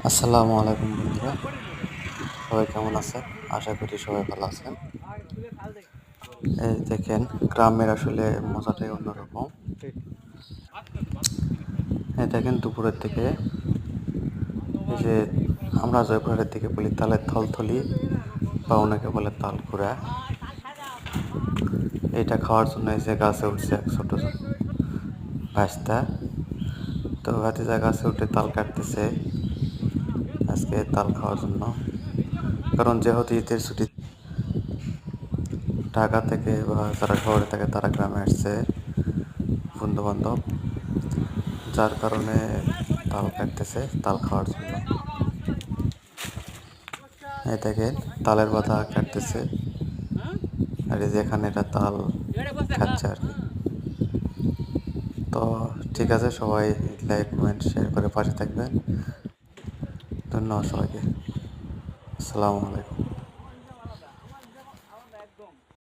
আসসালামু আলাইকুম বন্ধুরা, সবাই কেমন আছেন? আশা করি সবাই ভালো আছেন। এই দেখেন, গ্রামের আসলে মজাটাই অন্যরকম। এই দেখেন, দুপুরের দিকে এই যে আমরা জয়পুরহাটের দিকে বলি তালের থলথলি বা অনেকে বলে তালকুড়া। এটা খাওয়ার জন্য এসে গাছে উঠছে এক ছোট ভাস্তা। তো ভাতিজা গাছে উঠে তাল কাটতেছে আজকে তাল খাওয়ার জন্য, কারণ যেহেতু ঈদের ছুটি ঢাকা থেকে বা যারা শহরে থাকে তারা গ্রামে আসছে বন্ধু বান্ধব, যার কারণে তাল কাটতেছে তাল খাওয়ার জন্য। এই দেখেন, তালের পাতা কাটতেছে আর এই যে এখানে এটা তাল খাচ্ছে আর কি। তো ঠিক আছে, সবাই লাইক কমেন্ট শেয়ার করে পাশে থাকবেন। ধন্যবাদ সবাইকে। আসসালামু আলাইকুম।